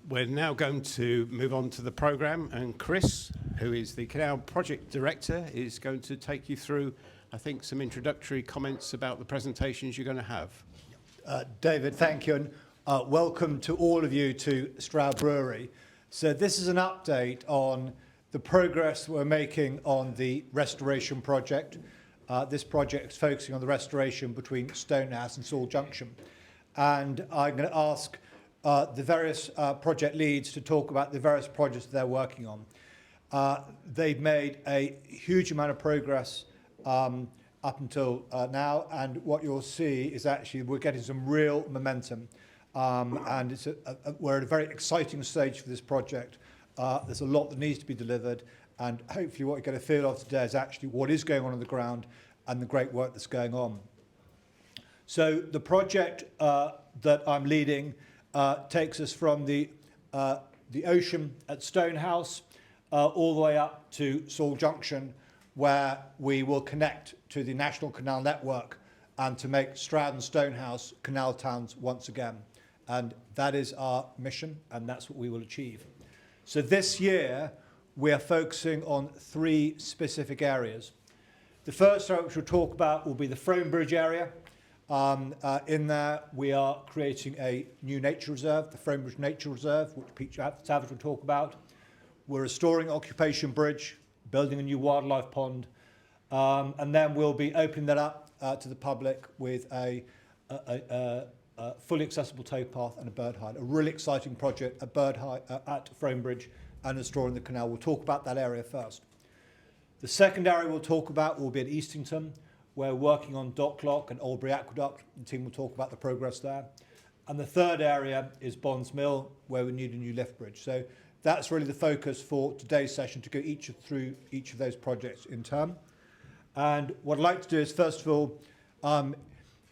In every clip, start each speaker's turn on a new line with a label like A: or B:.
A: We're now going to move on to the programme, and Chris, who is the Canal Project Director, is going to take you through, I think, some introductory comments about the presentations you're going to have.
B: David, thank you, and welcome to all of you to Stroud Brewery. So this is an update on the progress we're making on the restoration project. This project is focusing on the restoration between Stronach and Stroud Junction. And I'm going to ask the various project leads to talk about the various projects they're working on. They've made a huge amount of progress up until now, and what you'll see is actually we're getting some real momentum, and it's we're at a very exciting stage for this project. There's a lot that needs to be delivered, and hopefully what you're going to feel of today is actually what is going on the ground and the great work that's going on. So the project that I'm leading takes us from the ocean at Stonehouse all the way up to Stroud Junction, where we will connect to the National Canal Network and to make Stroud and Stonehouse canal towns once again. And that is our mission, and that's what we will achieve. So this year, we are focusing on 3 specific areas. The first area which we'll talk about will be the Fromebridge area. In there, we are creating a new nature reserve, the Fromebridge Nature Reserve, which Peter Savage will talk about. We're restoring Occupation Bridge, building a new wildlife pond, and then we'll be opening that up to the public with a fully accessible towpath and a bird hide. A really exciting project, a bird hide at Fromebridge and restoring the canal. We'll talk about that area first. The second area we'll talk about will be at Eastington. We're working on Docklock and Albury Aqueduct. The team will talk about the progress there. And the third area is Bonds Mill, where we need a new lift bridge. So that's really the focus for today's session, to go through each of those projects in turn. And what I'd like to do is, first of all,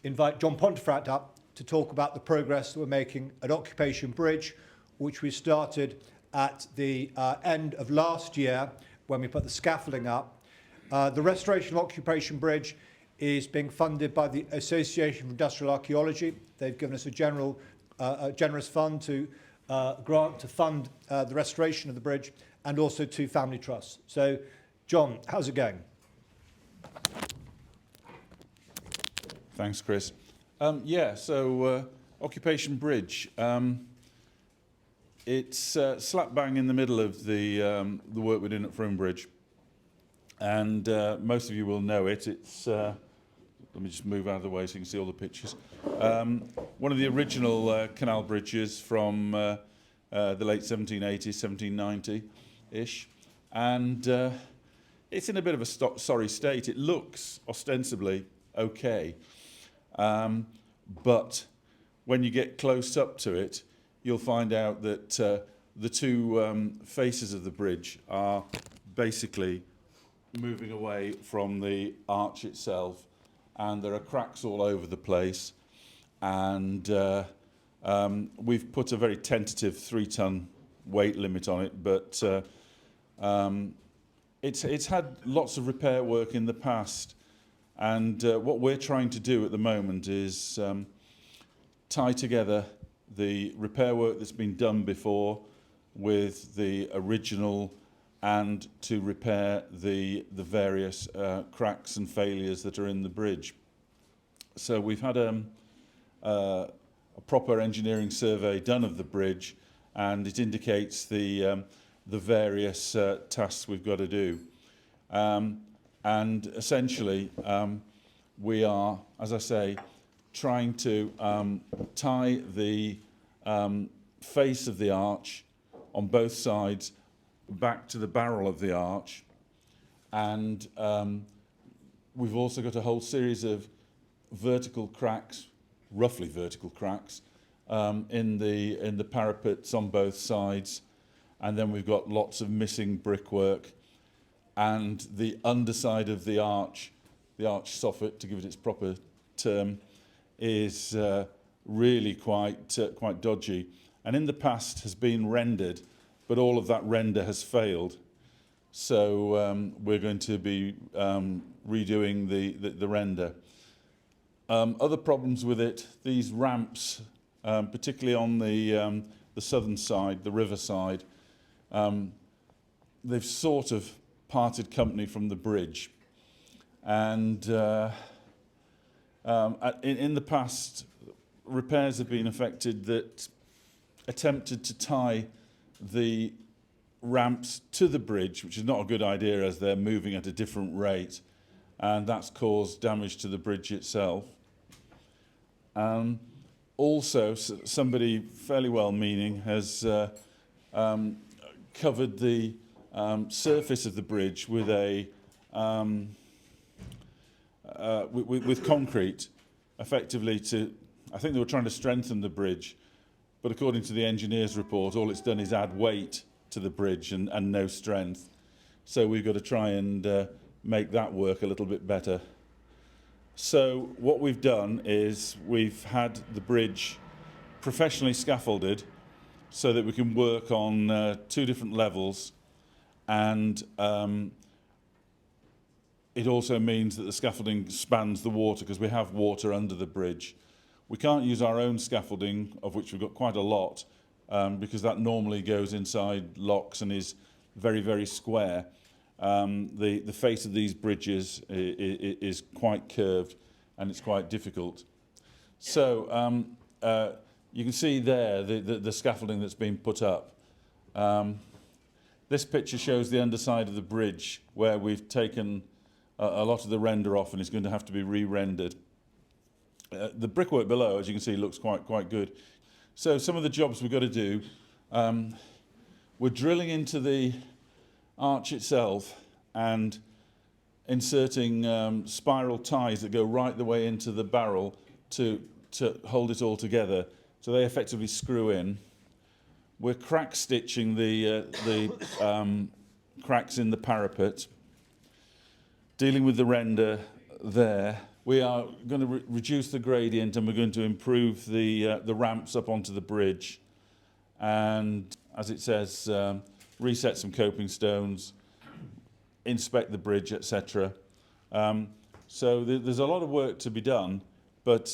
B: invite John Pontefract up to talk about the progress that we're making at Occupation Bridge, which we started at the end of last year when we put the scaffolding up. The restoration of Occupation Bridge is being funded by the Association for Industrial Archaeology. They've given us a generous fund to grant to fund the restoration of the bridge, and also 2 family trusts. So, John, how's it going?
C: Thanks, Chris. Occupation Bridge. It's slap bang in the middle of the work we're doing at Fromebridge, and most of you will know it. It's let me just move out of the way so you can see all the pictures. One of the original canal bridges from the late 1780s, 1790-ish, and it's in a bit of a sorry state. It looks ostensibly okay, but when you get close up to it, you'll find out that the 2 faces of the bridge are basically moving away from the arch itself, and there are cracks all over the place, and we've put a very tentative 3-ton weight limit on it, but it's had lots of repair work in the past, and what we're trying to do at the moment is tie together the repair work that's been done before with the original, and to repair the various cracks and failures that are in the bridge. So we've had a proper engineering survey done of the bridge, and it indicates the various tasks we've got to do. And essentially, we are, as I say, trying to tie the face of the arch on both sides back to the barrel of the arch, and we've also got a whole series of vertical cracks, roughly vertical cracks, in the parapets on both sides, and then we've got lots of missing brickwork, and the underside of the arch soffit, to give it its proper term, is really quite dodgy, and in the past has been rendered, but all of that render has failed. So we're going to be redoing the render. Other problems with it, these ramps, particularly on the the southern side, the river side. They've sort of parted company from the bridge. And in the past, repairs have been effected that attempted to tie the ramps to the bridge, which is not a good idea as they're moving at a different rate, and that's caused damage to the bridge itself. Also, somebody fairly well-meaning has covered the surface of the bridge with with concrete, effectively to, I think they were trying to strengthen the bridge, but according to the engineer's report, all it's done is add weight to the bridge and no strength. So we've got to try and make that work a little bit better. So what we've done is we've had the bridge professionally scaffolded so that we can work on 2 different levels, and it also means that the scaffolding spans the water because we have water under the bridge. We can't use our own scaffolding, of which we've got quite a lot, because that normally goes inside locks and is very, very square. The face of these bridges is quite curved and it's quite difficult. So you can see there the scaffolding that's been put up. This picture shows the underside of the bridge where we've taken a lot of the render off and it's going to have to be re-rendered. The brickwork below, as you can see, looks quite good. So some of the jobs we've got to do, we're drilling into the arch itself and inserting spiral ties that go right the way into the barrel to hold it all together. So they effectively screw in. We're crack stitching the cracks in the parapet, dealing with the render there. We are going to reduce the gradient and we're going to improve the ramps up onto the bridge. And as it says, reset some coping stones, inspect the bridge, etc. So there's a lot of work to be done, but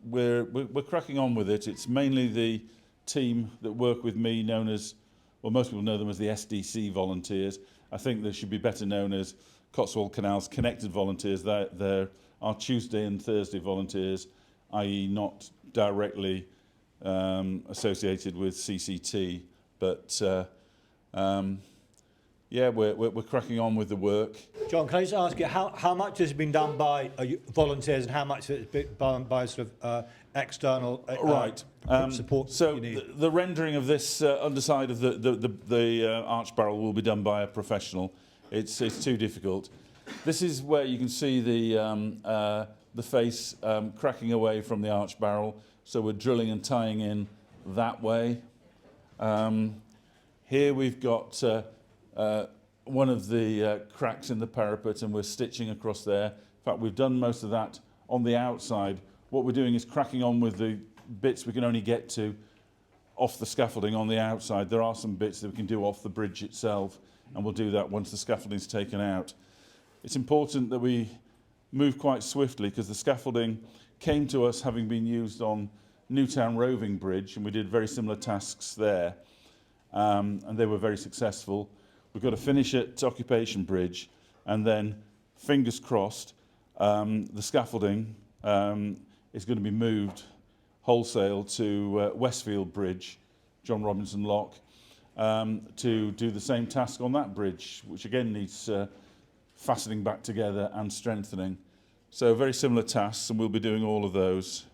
C: we're cracking on with it. It's mainly the team that work with me, known as, well, most people know them as the SDC volunteers. I think they should be better known as Cotswold Canals Connected Volunteers. They're our Tuesday and Thursday volunteers, i.e. not directly associated with CCT, but yeah, we're cracking on with the work.
B: John, can I just ask you, how much has been done by volunteers and how much has been done by sort of external support?
C: So the rendering of this underside of the arch barrel will be done by a professional. It's too difficult. This is where you can see the face cracking away from the arch barrel. So we're drilling and tying in that way. Here we've got one of the cracks in the parapet and we're stitching across there. In fact, we've done most of that on the outside. What we're doing is cracking on with the bits we can only get to off the scaffolding on the outside. There are some bits that we can do off the bridge itself, and we'll do that once the scaffolding's taken out. It's important that we move quite swiftly because the scaffolding came to us having been used on Newtown Roving Bridge, and we did very similar tasks there, and they were very successful. We've got to finish at Occupation Bridge, and then, fingers crossed, the scaffolding is going to be moved wholesale to Westfield Bridge, John Robinson Lock, to do the same task on that bridge, which again needs fastening back together and strengthening. So very similar tasks, and we'll be doing all of those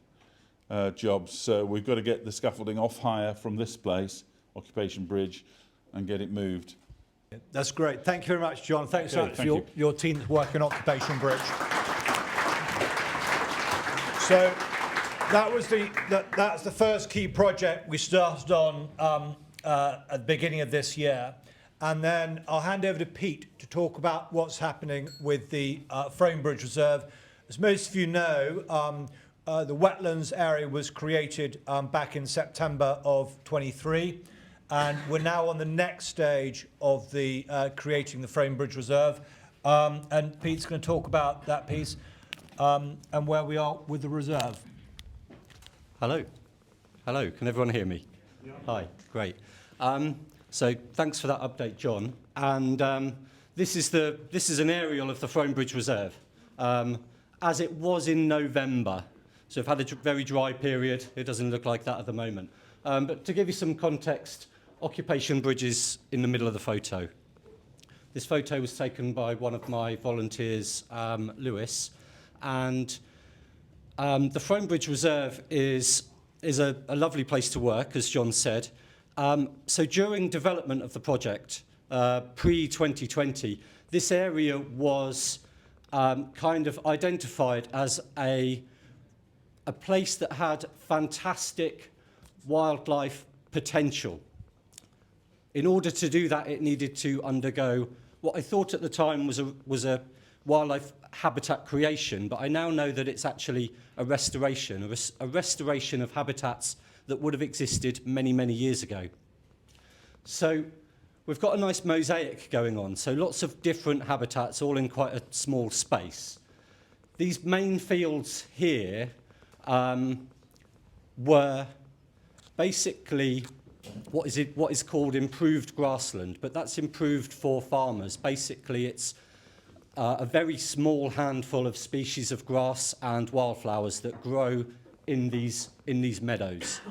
C: jobs. So we've got to get the scaffolding off hire from this place, Occupation Bridge, and get it moved.
B: That's great. Thank you very much, John. Thanks so much for your team that's working on Occupation Bridge. So that's the first key project we started on at the beginning of this year. And then I'll hand over to Pete to talk about what's happening with the Fromebridge Reserve. As most of you know, the wetlands area was created back in September of 23. And we're now on the next stage of the creating the Fromebridge Reserve. And Pete's going to talk about that piece and where we are with the reserve.
D: Hello. Hello. Can everyone hear me? Hi, great. So thanks for that update, John. And this is an aerial of the Fromebridge Reserve, as it was in November. So we've had a very dry period. It doesn't look like that at the moment. But to give you some context, Occupation Bridge is in the middle of the photo. This photo was taken by one of my volunteers, Lewis, and the Fromebridge Reserve is a lovely place to work, as John said. So during development of the project, pre-2020, this area was kind of identified as a place that had fantastic wildlife potential. In order to do that, it needed to undergo what I thought at the time was a wildlife habitat creation, but I now know that it's actually a restoration of habitats that would have existed many, many years ago. So we've got a nice mosaic going on, so lots of different habitats all in quite a small space. These main fields here were basically what is called improved grassland, but that's improved for farmers. Basically, it's a very small handful of species of grass and wildflowers that grow in these meadows.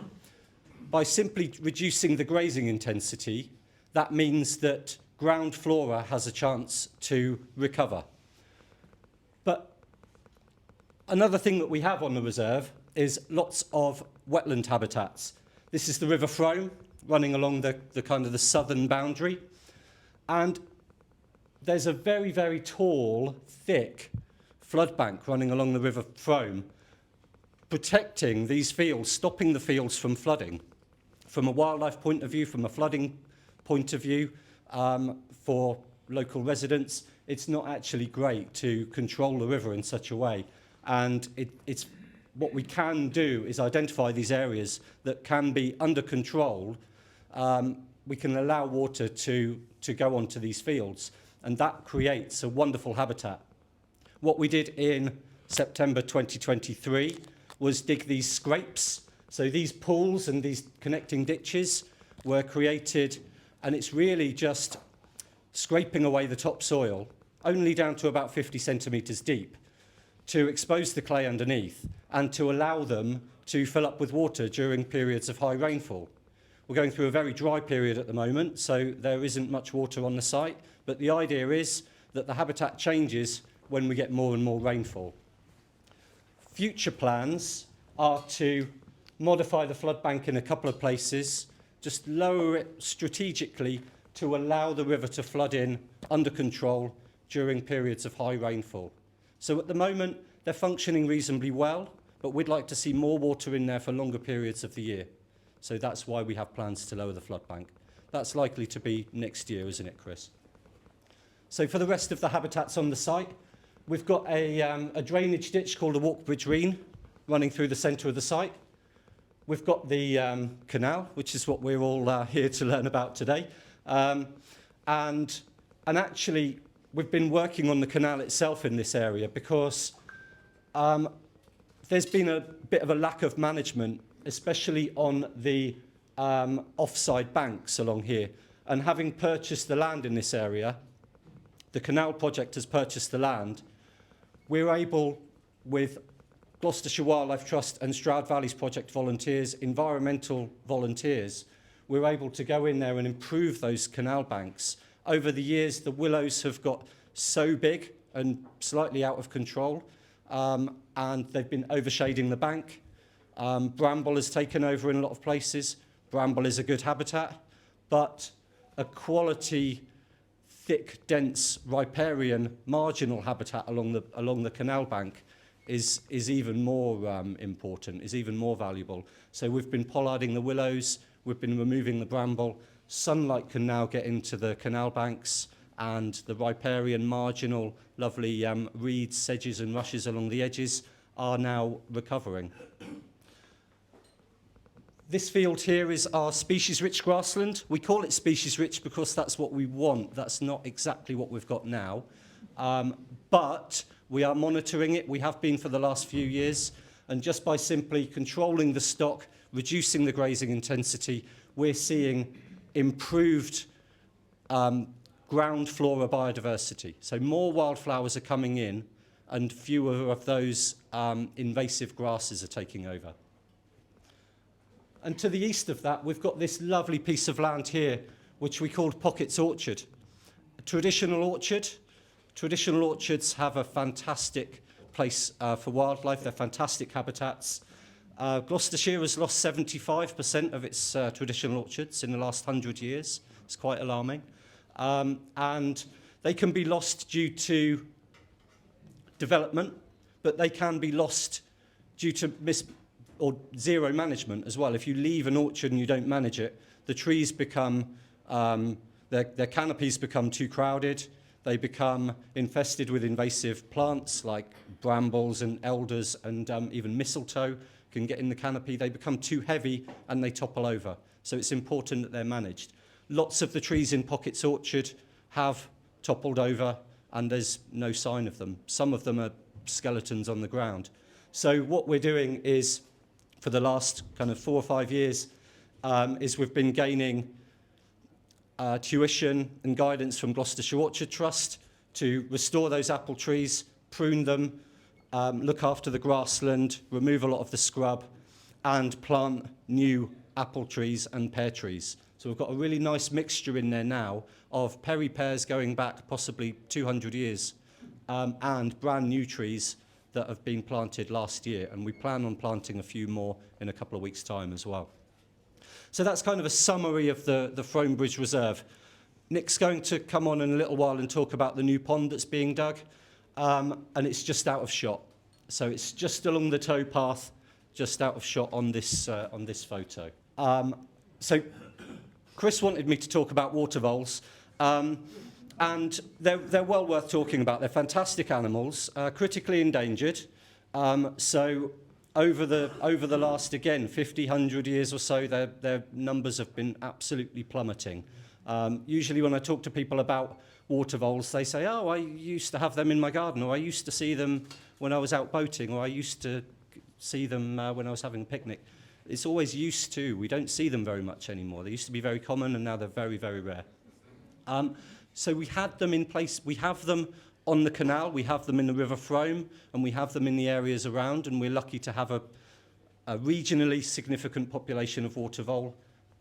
D: By simply reducing the grazing intensity, that means that ground flora has a chance to recover. But another thing that we have on the reserve is lots of wetland habitats. This is the River Frome running along the kind of the southern boundary. And there's a very, very tall, thick flood bank running along the River Frome, protecting these fields, stopping the fields from flooding. From a wildlife point of view, from a flooding point of view, for local residents, it's not actually great to control the river in such a way. And it's what we can do is identify these areas that can be under control. We can allow water to go onto these fields, and that creates a wonderful habitat. What we did in September 2023 was dig these scrapes. So these pools and these connecting ditches were created, and it's really just scraping away the topsoil, only down to about 50 centimetres deep, to expose the clay underneath and to allow them to fill up with water during periods of high rainfall. We're going through a very dry period at the moment, so there isn't much water on the site, but the idea is that the habitat changes when we get more and more rainfall. Future plans are to modify the flood bank in a couple of places, just lower it strategically to allow the river to flood in under control during periods of high rainfall. So at the moment, they're functioning reasonably well, but we'd like to see more water in there for longer periods of the year. So that's why we have plans to lower the flood bank. That's likely to be next year, isn't it, Chris? So for the rest of the habitats on the site, we've got a drainage ditch called a walk-bridge reen running through the centre of the site. We've got the canal, which is what we're all here to learn about today. And actually, we've been working on the canal itself in this area because there's been a bit of a lack of management, especially on the offside banks along here. And having purchased the land in this area, the Canal project has purchased the land, we're able, with Gloucestershire Wildlife Trust and Stroud Valley's project volunteers, environmental volunteers, we're able to go in there and improve those canal banks. Over the years, the willows have got so big and slightly out of control, and they've been overshading the bank. Bramble has taken over in a lot of places. Bramble is a good habitat, but a quality, thick, dense, riparian, marginal habitat along the canal bank is even more important, is even more valuable. So we've been pollarding the willows, we've been removing the bramble. Sunlight can now get into the canal banks, and the riparian, marginal, lovely reeds, sedges and rushes along the edges are now recovering. This field here is our species-rich grassland. We call it species-rich because that's what we want. That's not exactly what we've got now. But we are monitoring it. We have been for the last few years. And just by simply controlling the stock, reducing the grazing intensity, we're seeing improved ground flora biodiversity. So more wildflowers are coming in and fewer of those invasive grasses are taking over. And to the east of that, we've got this lovely piece of land here, which we called Pockets Orchard. A traditional orchard. Traditional orchards have a fantastic place for wildlife. They're fantastic habitats. Gloucestershire has lost 75% of its traditional orchards in the last 100 years. It's quite alarming. And they can be lost due to development, but they can be lost due to or zero management as well. If you leave an orchard and you don't manage it, the trees become, their canopies become too crowded. They become infested with invasive plants like brambles and elders and even mistletoe can get in the canopy. They become too heavy and they topple over. So it's important that they're managed. Lots of the trees in Pockets Orchard have toppled over and there's no sign of them. Some of them are skeletons on the ground. So what we're doing is, for the last kind of 4 or 5 years, is we've been gaining tuition and guidance from Gloucestershire Orchard Trust to restore those apple trees, prune them, look after the grassland, remove a lot of the scrub, and plant new apple trees and pear trees. So we've got a really nice mixture in there now of peri pears going back possibly 200 years and brand new trees that have been planted last year, and we plan on planting a few more in a couple of weeks' time as well. So that's kind of a summary of the Fromebridge Reserve. Nick's going to come on in a little while and talk about the new pond that's being dug, and it's just out of shot. So it's just along the towpath, just out of shot on this photo. So Chris wanted me to talk about water voles. And they're well worth talking about. They're fantastic animals, critically endangered. So over the last, again, 50, 100 years or so, their numbers have been absolutely plummeting. Usually when I talk to people about water voles, they say, oh, I used to have them in my garden, or I used to see them when I was out boating, or I used to see them when I was having a picnic. It's always used to. We don't see them very much anymore. They used to be very common, and now they're very, very rare. So we had them in place. We have them on the canal. We have them in the River Frome, and we have them in the areas around. And we're lucky to have a regionally significant population of water vole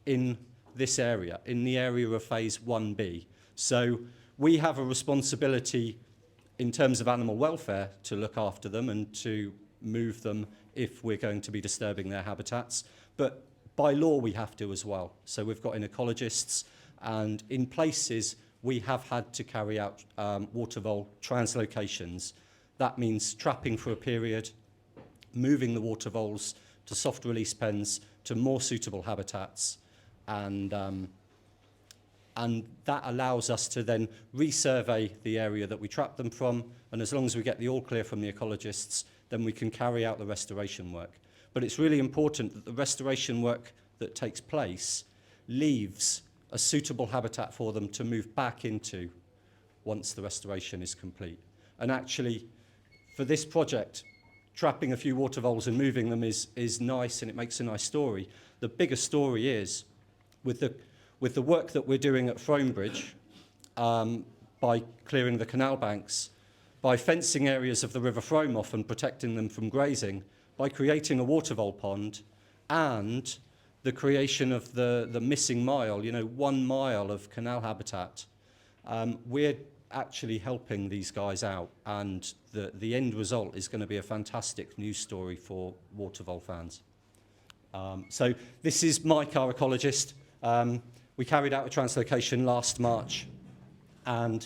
D: in this area, in the area of Phase 1B. So we have a responsibility in terms of animal welfare to look after them and to move them if we're going to be disturbing their habitats. But by law, we have to as well. So we've got ecologists, and in places we have had to carry out water vole translocations. That means trapping for a period, moving the water voles to soft release pens to more suitable habitats, and that allows us to then resurvey the area that we trap them from, and as long as we get the all clear from the ecologists, then we can carry out the restoration work. But it's really important that the restoration work that takes place leaves a suitable habitat for them to move back into once the restoration is complete. And actually, for this project, trapping a few water voles and moving them is nice, and it makes a nice story. The bigger story is, with the work that we're doing at Fromebridge, by clearing the canal banks, by fencing areas of the River Frome off and protecting them from grazing, by creating a water vole pond, and the creation of the missing mile, 1 mile of canal habitat, we're actually helping these guys out, and the end result is going to be a fantastic news story for water vole fans. So this is Mike, our ecologist. We carried out a translocation last March, and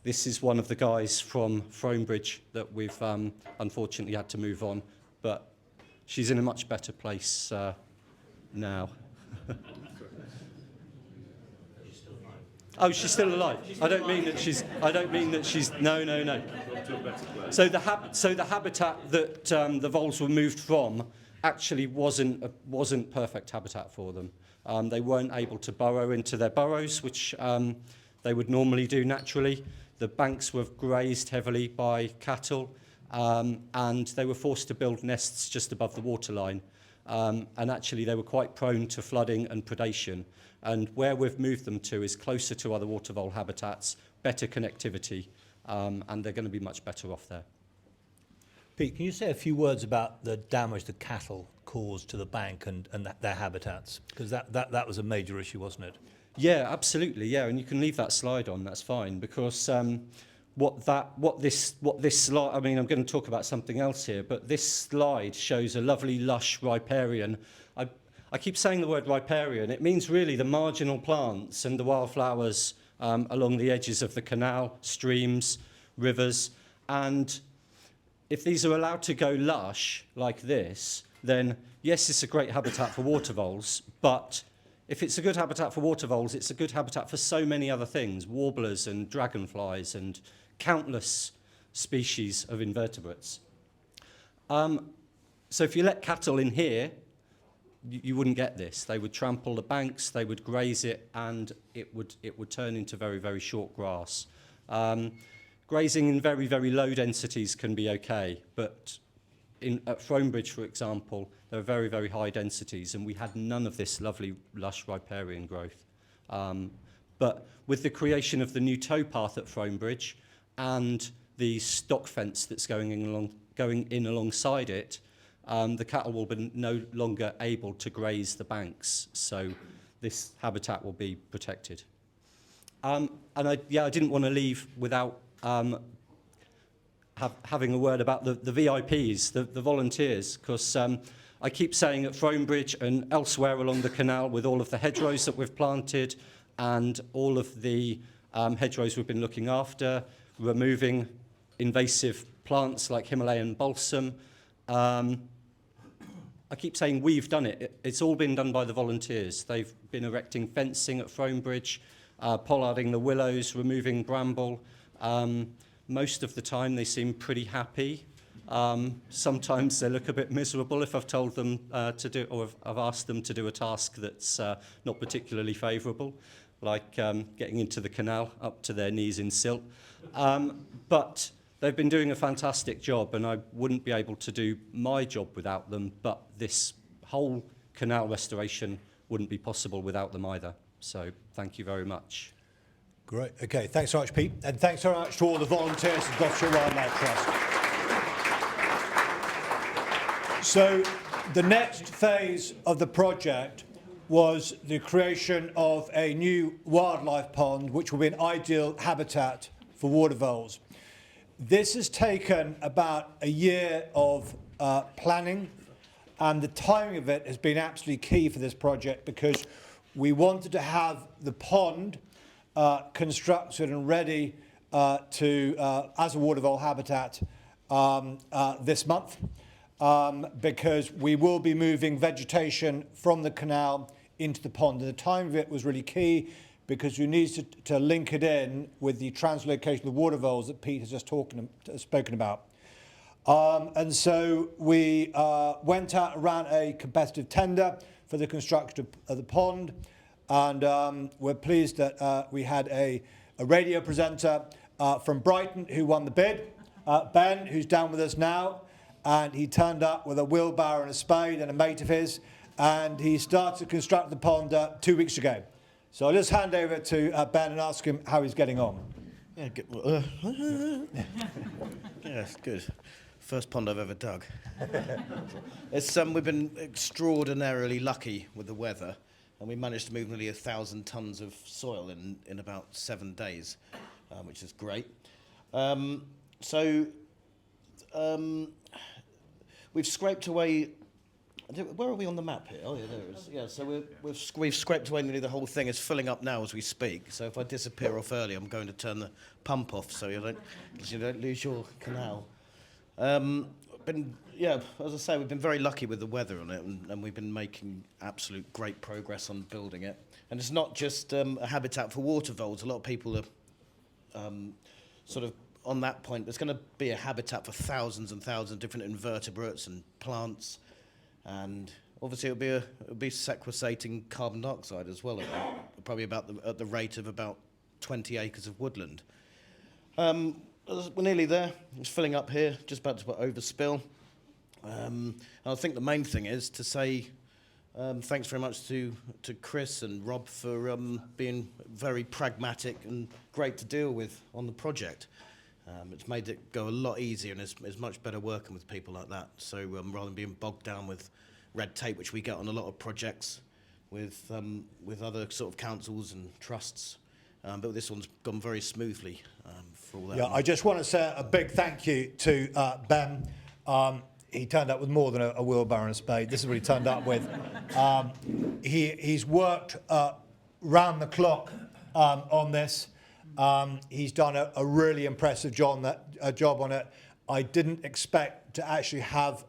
D: this is one of the guys from Fromebridge that we've unfortunately had to move on, but she's in a much better place now. Oh, she's still alive. I don't mean that she's. No. So the habitat that the voles were moved from actually wasn't perfect habitat for them. They weren't able to burrow into their burrows, which they would normally do naturally. The banks were grazed heavily by cattle, and they were forced to build nests just above the waterline. and actually they were quite prone to flooding and predation. And where we've moved them to is closer to other water vole habitats, better connectivity, and they're going to be much better off there.
E: Pete, can you say a few words about the damage the cattle caused to the bank and their habitats? Because that was a major issue, wasn't it?
D: Yeah, absolutely. Yeah, and you can leave that slide on. That's fine, because what this slide. I mean, I'm going to talk about something else here, but this slide shows a lovely lush riparian. I keep saying the word riparian. It means really the marginal plants and the wildflowers along the edges of the canal, streams, rivers, and if these are allowed to go lush like this, then yes, it's a great habitat for water voles, but if it's a good habitat for water voles, it's a good habitat for so many other things, warblers and dragonflies and countless species of invertebrates. So if you let cattle in here, you wouldn't get this. They would trample the banks, they would graze it, and it would turn into very, very short grass. Grazing in very, very low densities can be okay, but at Fromebridge, for example, there are very, very high densities, and we had none of this lovely, lush riparian growth. But with the creation of the new towpath at Fromebridge and the stock fence that's going in alongside it, the cattle will be no longer able to graze the banks, so this habitat will be protected. And I didn't want to leave without having a word about the VIPs, the volunteers, because I keep saying at Fromebridge and elsewhere along the canal, with all of the hedgerows that we've planted and all of the hedgerows we've been looking after, removing invasive plants like Himalayan balsam, I keep saying we've done it. It's all been done by the volunteers. They've been erecting fencing at Fromebridge, pollarding the willows, removing bramble. Most of the time they seem pretty happy. Sometimes they look a bit miserable if I've told them to do, or if I've asked them to do a task that's not particularly favourable, like getting into the canal up to their knees in silt. But they've been doing a fantastic job, and I wouldn't be able to do my job without them, but this whole canal restoration wouldn't be possible without them either. So thank you very much.
B: Great. Okay, thanks so much, Pete. And thanks so much to all the volunteers at Gloucestershire Wildlife Trust. So the next phase of the project was the creation of a new wildlife pond, which will be an ideal habitat for water voles. This has taken about a year of planning, and the timing of it has been absolutely key for this project, because we wanted to have the pond constructed and ready as a water vole habitat this month, because we will be moving vegetation from the canal into the pond. And the time of it was really key, because we needed to link it in with the translocation of the water voles that Pete has just spoken about. And so we went out and ran a competitive tender for the construction of the pond, and we're pleased that we had a radio presenter from Brighton who won the bid, Ben, who's down with us now, and he turned up with a wheelbarrow and a spade and a mate of his, and he started to construct the pond 2 weeks ago. So I'll just hand over to Ben and ask him how he's getting on.
F: Yeah, good. Yes, good. First pond I've ever dug. We've been extraordinarily lucky with the weather, and we managed to move nearly 1,000 tons of soil in about 7 days, which is great. We've scraped away. Where are we on the map here? Oh, yeah, there it is. Yeah, so we've scraped away nearly the whole thing. It's filling up now as we speak. So if I disappear off early, I'm going to turn the pump off so you don't lose your canal. As I say, we've been very lucky with the weather on it, and we've been making absolute great progress on building it. And it's not just a habitat for water voles. A lot of people are sort of on that point. There's going to be a habitat for thousands and thousands of different invertebrates and plants. And obviously it'll be sequestrating carbon dioxide as well, probably at the rate of about 20 acres of woodland. We're nearly there. It's filling up here, just about to overspill. And I think the main thing is to say thanks very much to Chris and Rob for being very pragmatic and great to deal with on the project. It's made it go a lot easier, and it's much better working with people like that. So rather than being bogged down with red tape, which we get on a lot of projects with other sort of councils and trusts, but this one's gone very smoothly for all that.
B: Yeah, I just want to say a big thank you to Ben. He turned up with more than a wheelbarrow and a spade. This is what he turned up with. He's worked round the clock on this. He's done a really impressive job on it. I didn't expect to actually have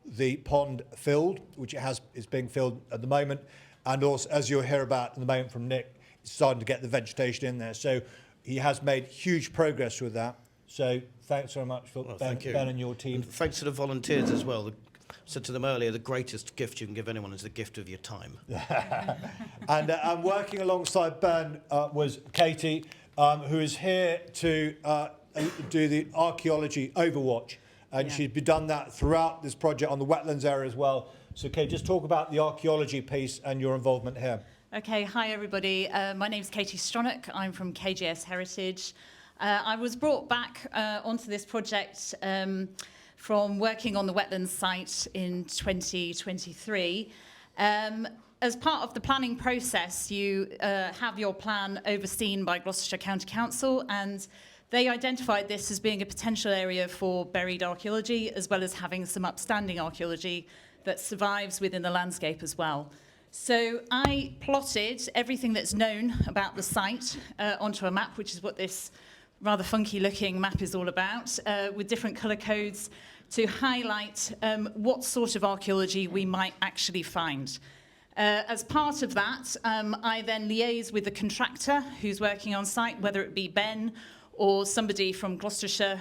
B: the pond filled, which is being filled at the moment. And also, as you'll hear about in the moment from Nick, it's starting to get the vegetation in there. So he has made huge progress with that. So thanks very much for Ben and your team.
F: And thanks to the volunteers as well. I said to them earlier, the greatest gift you can give anyone is the gift of your time.
B: And working alongside Ben was Katy, who is here to do the archaeology overwatch. And she's done that throughout this project on the wetlands area as well. So Katy, just talk about the archaeology piece and your involvement here.
G: Okay, hi everybody. My name's Katy Stronach. I'm from KGS Heritage. I was brought back onto this project from working on the wetlands site in 2023. As part of the planning process, you have your plan overseen by Gloucestershire County Council, and they identified this as being a potential area for buried archaeology, as well as having some upstanding archaeology that survives within the landscape as well. So I plotted everything that's known about the site onto a map, which is what this rather funky looking map is all about, with different colour codes to highlight what sort of archaeology we might actually find. As part of that, I then liaise with the contractor who's working on site, whether it be Ben or somebody from Gloucestershire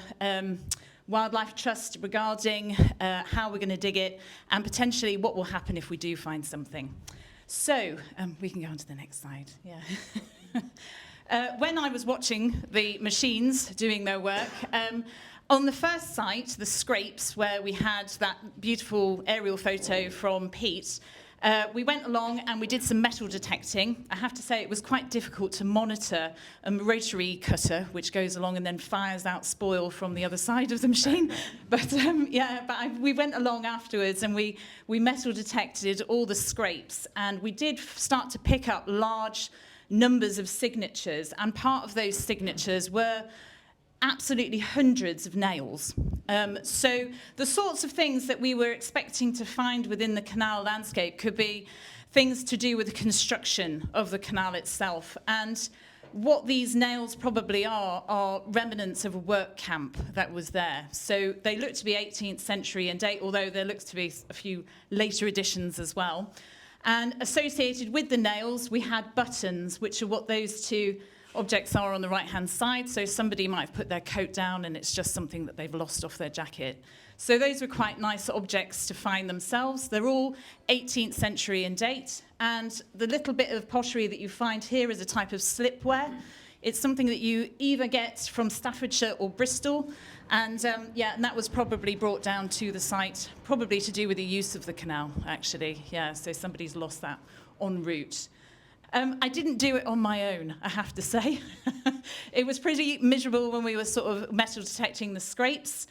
G: Wildlife Trust, regarding how we're going to dig it and potentially what will happen if we do find something. So we can go on to the next slide. Yeah. When I was watching the machines doing their work, on the first site, the scrapes, where we had that beautiful aerial photo from Pete, we went along and we did some metal detecting. I have to say it was quite difficult to monitor a rotary cutter, which goes along and then fires out spoil from the other side of the machine. But we went along afterwards and we metal detected all the scrapes, and we did start to pick up large numbers of signatures, and part of those signatures were absolutely hundreds of nails. So the sorts of things that we were expecting to find within the canal landscape could be things to do with the construction of the canal itself. And what these nails probably are remnants of a work camp that was there. So they look to be 18th century in date, although there looks to be a few later additions as well. And associated with the nails, we had buttons, which are what those two objects are on the right-hand side. So somebody might have put their coat down and it's just something that they've lost off their jacket. So those were quite nice objects to find themselves. They're all 18th century in date. And the little bit of pottery that you find here is a type of slipware. It's something that you either get from Staffordshire or Bristol. And and that was probably brought down to the site, probably to do with the use of the canal, actually. Yeah, so somebody's lost that en route. I didn't do it on my own, I have to say. It was pretty miserable when we were sort of metal detecting the scrapes.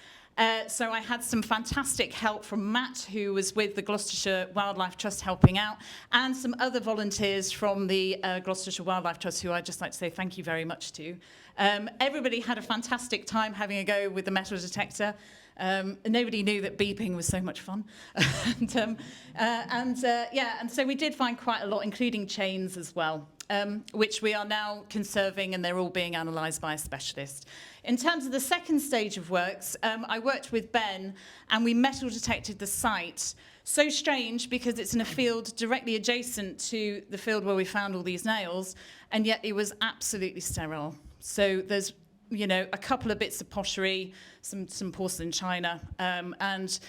G: So I had some fantastic help from Matt, who was with the Gloucestershire Wildlife Trust helping out, and some other volunteers from the Gloucestershire Wildlife Trust, who I'd just like to say thank you very much to. Everybody had a fantastic time having a go with the metal detector. Nobody knew that beeping was so much fun. And so we did find quite a lot, including chains as well, which we are now conserving, and they're all being analysed by a specialist. In terms of the second stage of works, I worked with Ben and we metal detected the site. So strange, because it's in a field directly adjacent to the field where we found all these nails, and yet it was absolutely sterile. So there's a couple of bits of pottery, some porcelain china, and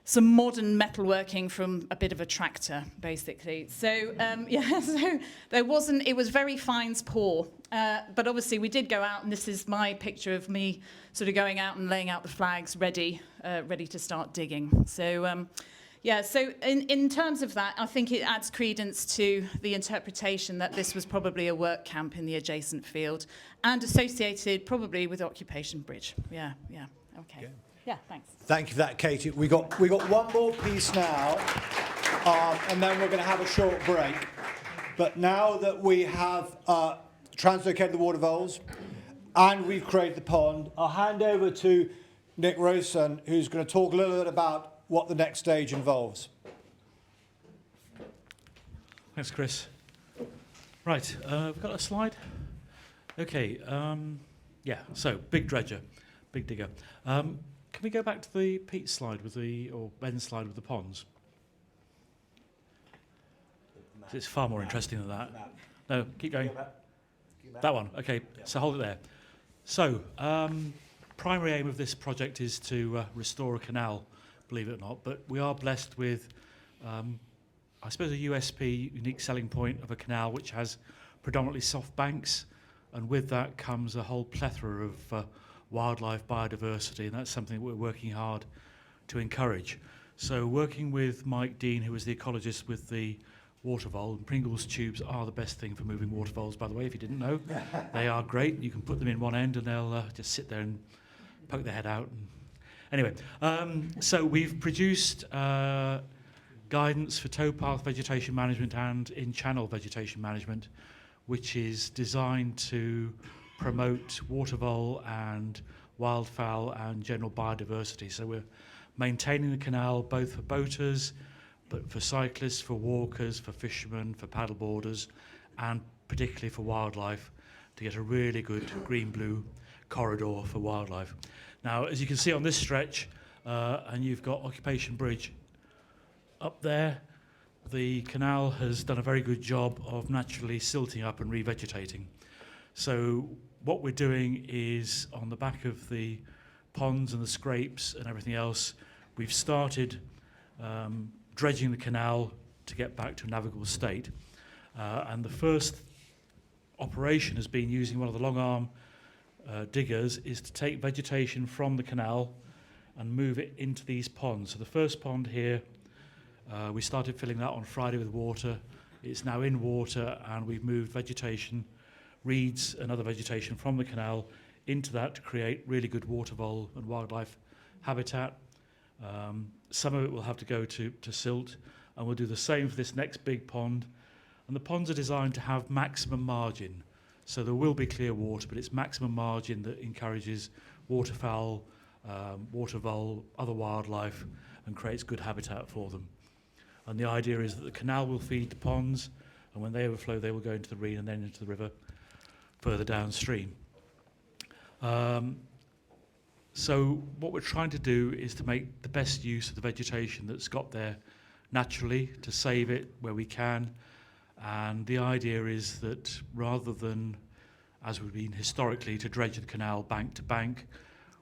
G: some modern metalworking from a bit of a tractor, basically. So, so it was very fines poor. But obviously we did go out, and this is my picture of me sort of going out and laying out the flags ready to start digging. So, so in terms of that, I think it adds credence to the interpretation that this was probably a work camp in the adjacent field and associated probably with Occupation Bridge. Yeah, okay. Yeah, thanks.
B: Thank you for that, Katie. We got one more piece now, and then we're going to have a short break. But now that we have translocated the water voles and we've created the pond, I'll hand over to Nick Rowson, who's going to talk a little bit about what the next stage involves.
H: Thanks, Chris. Right, we've got a slide. Okay, so big dredger, big digger. Can we go back to the Pete slide or Ben's slide with the ponds? It's far more interesting than that. No, keep going. That one, okay, so hold it there. So, primary aim of this project is to restore a canal, believe it or not, but we are blessed with, I suppose, a USP, unique selling point of a canal which has predominantly soft banks, and with that comes a whole plethora of wildlife biodiversity, and that's something that we're working hard to encourage. So working with Mike Dean, who was the ecologist with the water vole, and Pringles tubes are the best thing for moving water voles, by the way, if you didn't know. They are great. You can put them in one end and they'll just sit there and poke their head out. Anyway, so we've produced guidance for towpath vegetation management and in-channel vegetation management, which is designed to promote water vole and wildfowl and general biodiversity. So we're maintaining the canal both for boaters, but for cyclists, for walkers, for fishermen, for paddleboarders, and particularly for wildlife, to get a really good green-blue corridor for wildlife. Now, as you can see on this stretch, and you've got Occupation Bridge up there, the canal has done a very good job of naturally silting up and revegetating. So what we're doing is, on the back of the ponds and the scrapes and everything else, we've started dredging the canal to get back to a navigable state. And the first operation has been using one of the long arm diggers is to take vegetation from the canal and move it into these ponds. So the first pond here, we started filling that on Friday with water. It's now in water, and we've moved vegetation, reeds and other vegetation from the canal into that to create really good water vole and wildlife habitat. Some of it will have to go to silt, and we'll do the same for this next big pond. And the ponds are designed to have maximum margin. So there will be clear water, but it's maximum margin that encourages waterfowl, water vole, other wildlife, and creates good habitat for them. And the idea is that the canal will feed the ponds, and when they overflow, they will go into the Reen and then into the river further downstream. So what we're trying to do is to make the best use of the vegetation that's got there naturally, to save it where we can. And the idea is that rather than, as we've been historically, to dredge the canal bank to bank,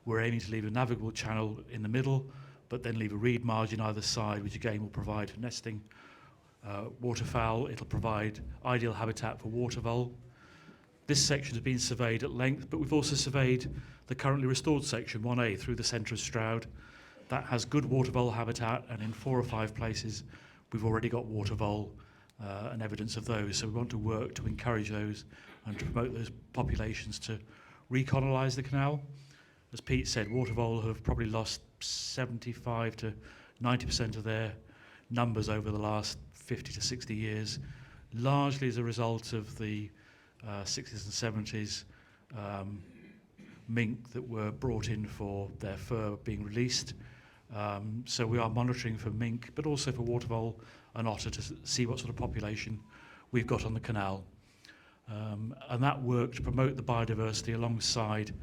H: we're aiming to leave a navigable channel in the middle, but then leave a reed margin either side, which again will provide for nesting waterfowl. It'll provide ideal habitat for water vole. This section has been surveyed at length, but we've also surveyed the currently restored section, 1A, through the centre of Stroud. That has good water vole habitat, and in 4 or 5 places we've already got water vole and evidence of those. So we want to work to encourage those and to promote those populations to recolonise the canal. As Pete said, water vole have probably lost 75 to 90% of their numbers over the last 50 to 60 years, largely as a result of the 60s and 70s mink that were brought in for their fur being released. So we are monitoring for mink, but also for water vole and otter to see what sort of population we've got on the canal. And that work to promote the biodiversity alongside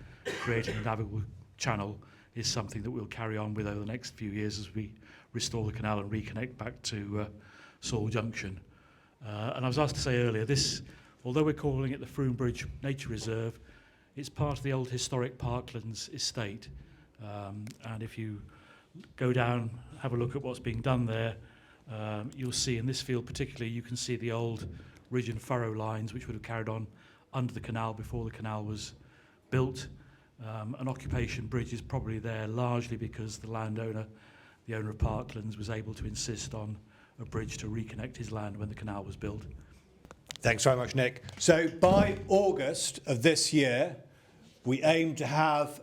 H: creating a navigable channel is something that we'll carry on with over the next few years as we restore the canal and reconnect back to Saul Junction. And I was asked to say earlier, this, although we're calling it the Fromebridge Nature Reserve, it's part of the old historic Parklands estate. And if you go down have a look at what's being done there, you'll see in this field particularly, you can see the old ridge and furrow lines which would have carried on under the canal before the canal was built. An occupation bridge is probably there largely because the landowner, the owner of Parklands, was able to insist on a bridge to reconnect his land when the canal was built.
B: Thanks very much, Nick. So by August of this year, we aim to have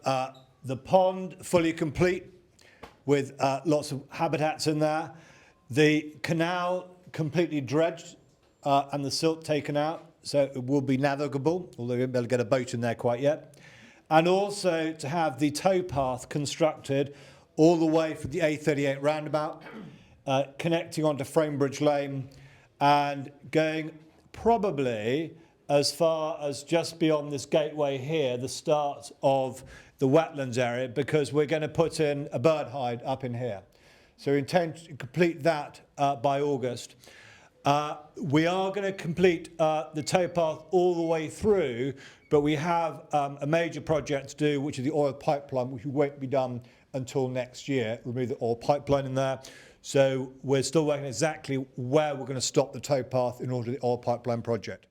B: the pond fully complete with lots of habitats in there, the canal completely dredged and the silt taken out, so it will be navigable, although we won't be able to get a boat in there quite yet. And also to have the towpath constructed all the way from the A38 roundabout, connecting onto Fromebridge Lane and going probably as far as just beyond this gateway here, the start of the wetlands area, because we're going to put in a bird hide up in here. So we intend to complete that by August. We are going to complete the towpath all the way through, but we have a major project to do, which is the oil pipeline, which won't be done until next year. Remove the oil pipeline in there. So we're still working exactly where we're going to stop the towpath in order for the oil pipeline project.